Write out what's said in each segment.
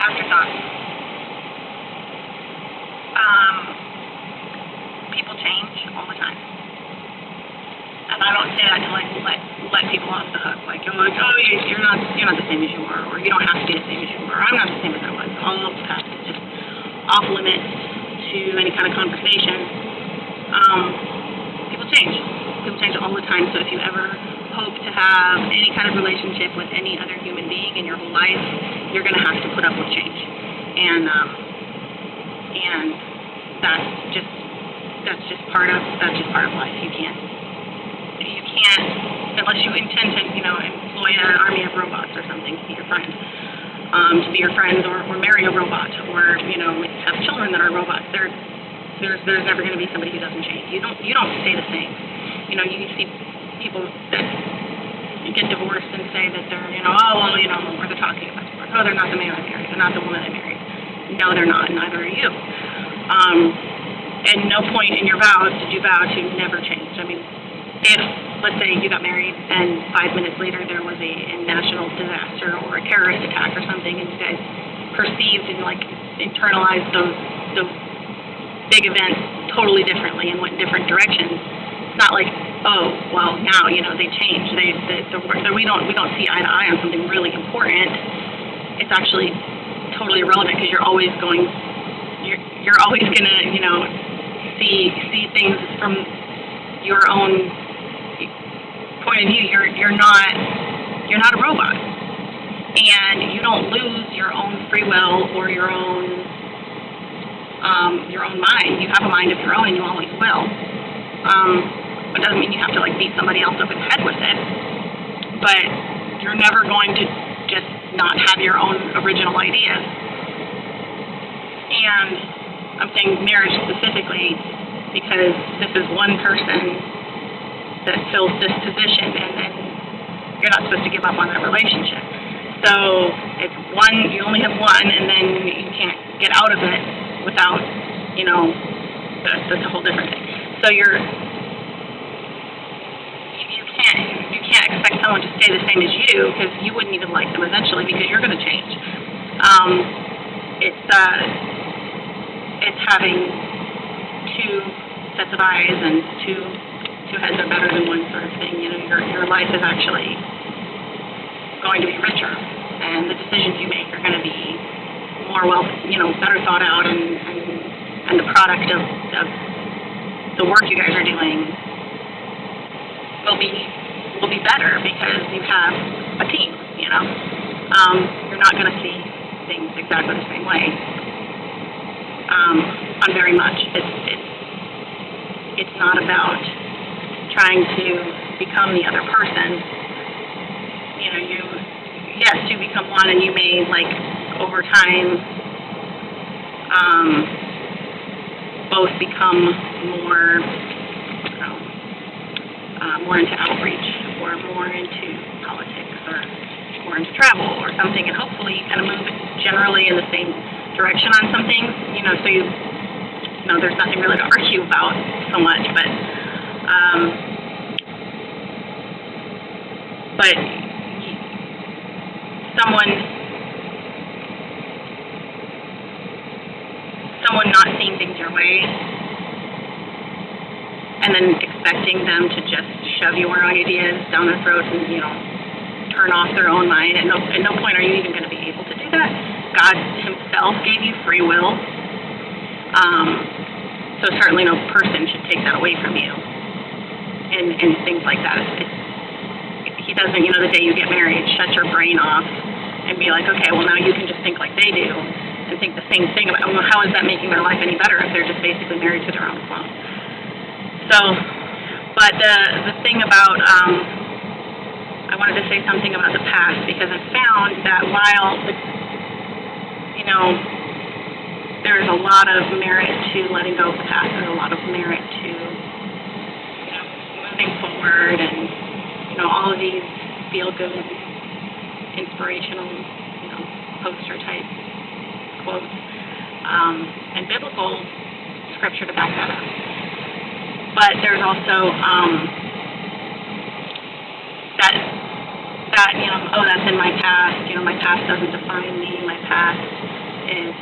afterthought. People change all the time. And I don't say that to like let people off the hook. Like, oh, you're not the same as you were, or you don't have to be the same as you were. I'm not the same as I was. All of that is just off limits to any kind of conversation. People change. People change all the time. So if you ever hope to have any kind of relationship with any other human being in your whole life, you're going to have to put up with change. And that's just part of life. You can't unless you intend to employ an army of robots or something to be your friend, or marry a robot, or have children that are robots. There's never going to be somebody who doesn't change. You don't stay the same. You see people that get divorced and say that they're or they're talking about divorce. Oh, they're not the man I married. They're not the woman I married. No, they're not, and neither are you. At no point in your vows did you vow to never change. I mean, if, let's say, you got married and 5 minutes later there was a national disaster or a terrorist attack or something, and you guys perceived and internalized those big events totally differently and went different directions, it's not like, oh, well, now they changed. We don't see eye to eye on something really important. It's actually totally irrelevant because you're always gonna see things from your own point of view. You're not a robot, and you don't lose your own free will or your own mind. You have a mind of your own, and you always will. It doesn't mean you have to beat somebody else over the head with it, but you're never going to just not have your own original ideas. And I'm saying marriage specifically because this is one person that fills this position, and then you're not supposed to give up on that relationship. So it's one, you only have one, and then you can't get out of it without, that's a whole different thing. So you can't expect someone to stay the same as you, because you wouldn't even like them eventually, because you're going to change. It's having two sets of eyes and two heads are better than one sort of thing. Your life is actually going to be richer, and the decisions you make are going to be more better thought out, and the product of the work you guys are doing will be better because you have a team. You're not going to see things exactly the same way on very much. It's not about trying to become the other person. You become one, and you may over time both become more into outreach, or more into politics, or more into travel or something, and hopefully kind of move generally in the same direction on some things, so there's nothing really to argue about so much, but someone not seeing things your way, and then expecting them to just shove your ideas down their throats and, turn off their own mind. At no point are you even going to be able to do that. God himself gave you free will. So certainly no person should take that away from you. And things like that. He doesn't, the day you get married, shut your brain off and be like, okay, well, now you can just think like they do and think the same thing about, well, how is that making their life any better if they're just basically married to their own clone? So, but the thing about, I wanted to say something about the past, because I found that while, there's a lot of merit to letting go of the past, there's a lot of merit to, moving forward, and, all of these feel-good, inspirational, poster-type quotes, and biblical scripture to back that up. But there's also that, oh, that's in my past. My past doesn't define me. My past is,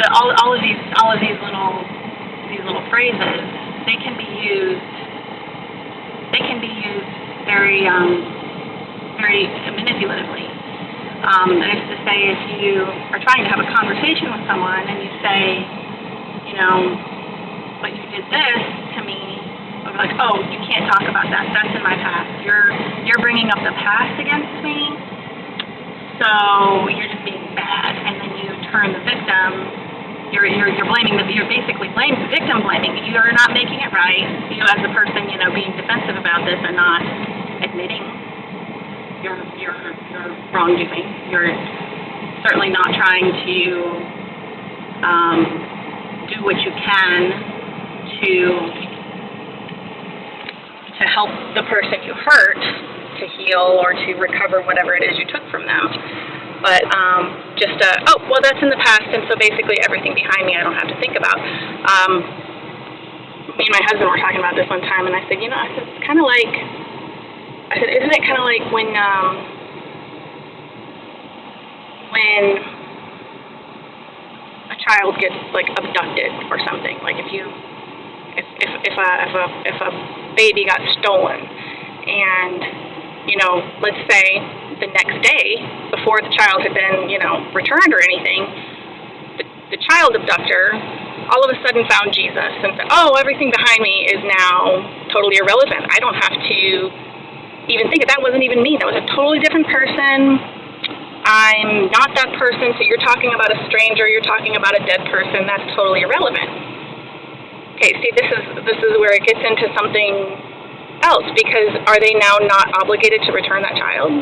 all of these little phrases. They can be used very very manipulatively. That is to say, if you are trying to have a conversation with someone and you say, but you did this to me, or like, oh, you can't talk about that. That's in my past. You're bringing up the past against me, so you're just being bad. And then you turn the victim. You're blaming you're basically victim blaming. You're not making it right. You as a person, being defensive about this and not admitting your wrongdoing. You're certainly not trying to do what you can to help the person you hurt to heal or to recover whatever it is you took from them. But oh, well, that's in the past, and so basically everything behind me I don't have to think about. Me and my husband were talking about this one time, and I said, it's kind of like, isn't it kind of like when a child gets like abducted or something? Like if a baby got stolen, and let's say the next day, before the child had been returned or anything, the child abductor all of a sudden found Jesus and said, oh, everything behind me is now totally irrelevant. I don't have to even think that wasn't even me. That was a totally different person. I'm not that person. So you're talking about a stranger. You're talking about a dead person. That's totally irrelevant. Okay, see, this is where it gets into something else, because are they now not obligated to return that child?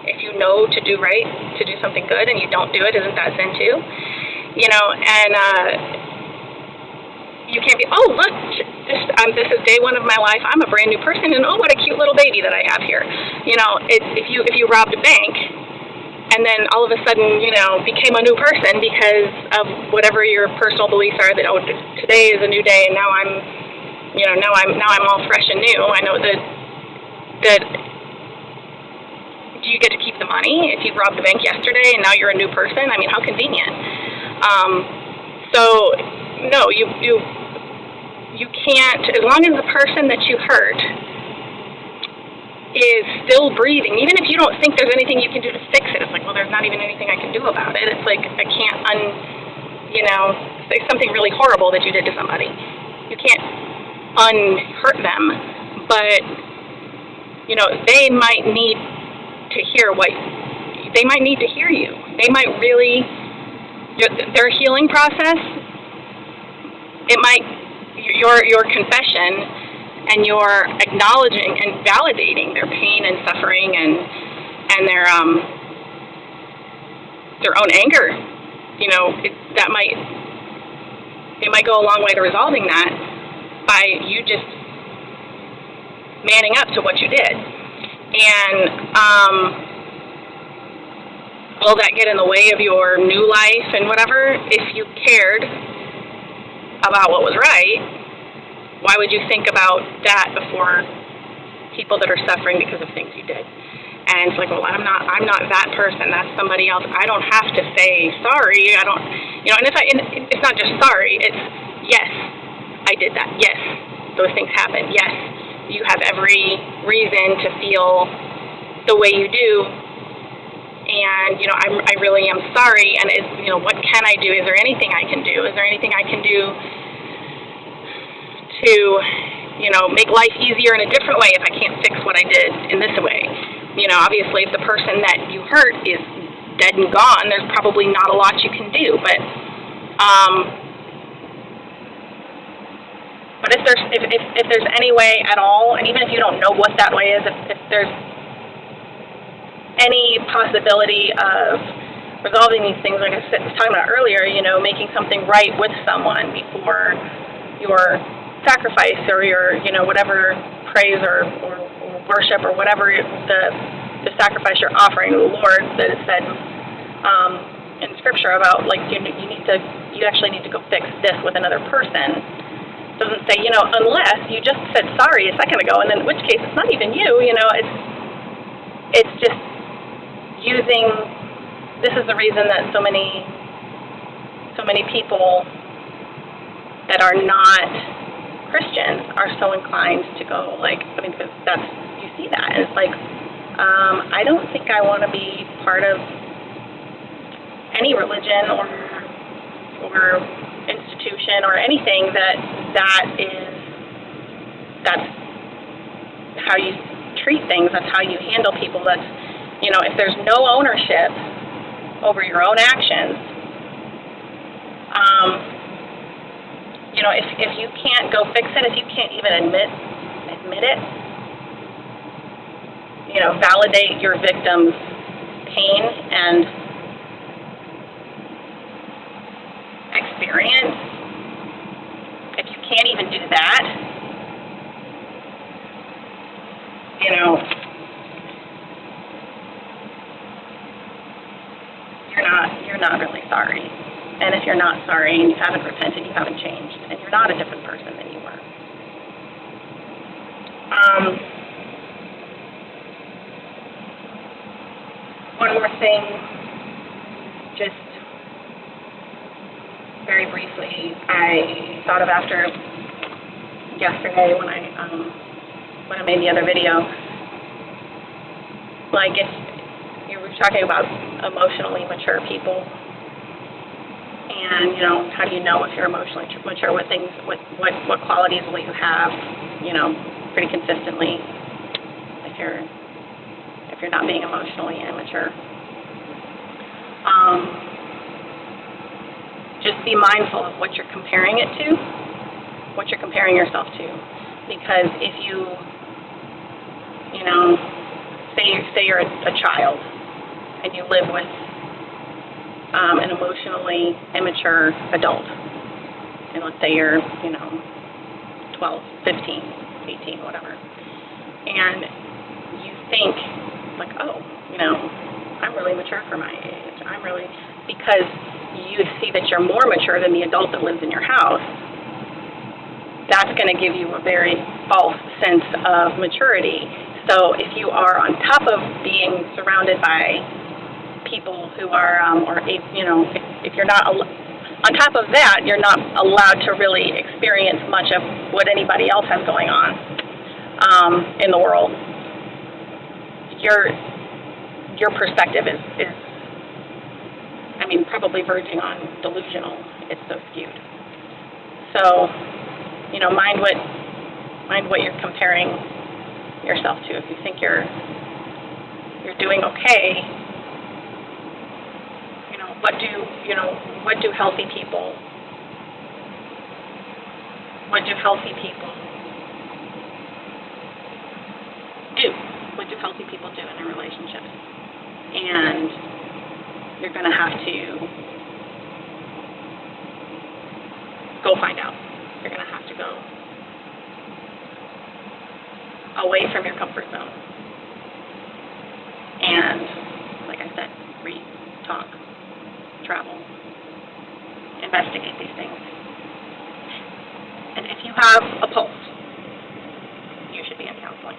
If you know to do right, to do something good, and you don't do it, isn't that sin too? And you can't be, oh, look, this is day one of my life. I'm a brand new person, and oh, what a cute little baby that I have here. If you robbed a bank, and then all of a sudden, became a new person because of whatever your personal beliefs are, that, oh, today is a new day, and now I'm all fresh and new. I know that do you get to keep the money if you robbed the bank yesterday and now you're a new person? I mean, how convenient. So no, you can't, as long as the person that you hurt is still breathing, even if you don't think there's anything you can do to fix it. It's like, well, there's not even anything I can do about it. It's like, I can't say something really horrible that you did to somebody. You can't unhurt them, but they might need to hear they might need to hear you. They might really, their healing process, it might, your confession and your acknowledging and validating their pain and suffering and their own anger, it might go a long way to resolving that by you just manning up to what you did. And will that get in the way of your new life and whatever? If you cared about what was right, why would you think about that before people that are suffering because of things you did? And it's like, well, I'm not that person. That's somebody else. I don't have to say sorry. I don't, and it's not just sorry. It's, yes, I did that. Yes, those things happen. Yes, you have every reason to feel the way you do. And, I really am sorry. And it's, what can I do? Is there anything I can do? Is there anything I can do to, make life easier in a different way if I can't fix what I did in this way? Obviously, if the person that you hurt is dead and gone, there's probably not a lot you can do. But if there's any way at all, and even if you don't know what that way is, if there's any possibility of resolving these things, like I was talking about earlier, making something right with someone before your sacrifice or your, whatever praise or worship or whatever the sacrifice you're offering to the Lord, that is said in Scripture about, like, you actually need to go fix this with another person doesn't say, unless you just said sorry a second ago, and then in which case it's not even you, it's just using, this is the reason that so many people that are not Christians are so inclined to go, because you see that, and it's like, I don't think I want to be part of any religion or institution or anything that's how you treat things, that's how you handle people, that's, if there's no ownership over your own actions, if you can't go fix it, if you can't even admit it, validate your victim's pain and experience, if you can't even do that, you're not really sorry. And if you're not sorry and you haven't repented, you haven't changed, and you're not a different person than you were. One more thing, just very briefly, I thought of after yesterday when I made the other video, if you were talking about emotionally mature people, and how do you know if you're emotionally mature? What qualities will you have, pretty consistently if you're not being emotionally immature? Just be mindful of what you're comparing it to, what you're comparing yourself to, because if you say you're a child and you live with an emotionally immature adult, and let's say you're 12, 15, 18, whatever, and you think I'm really mature for my age, because you see that you're more mature than the adult that lives in your house, that's going to give you a very false sense of maturity. So if you are on top of being surrounded by people who are, if you're not on top of that, you're not allowed to really experience much of what anybody else has going on in the world. Your perspective is probably verging on delusional. It's so skewed. So, mind what you're comparing yourself to. If you think you're doing okay, what do healthy people do? What do healthy people do in their relationships? And you're going to have to go find out. You're going to have to go away from your comfort zone. And, like I said, read, talk, travel, investigate these things. And if you have a pulse, you should be in counseling.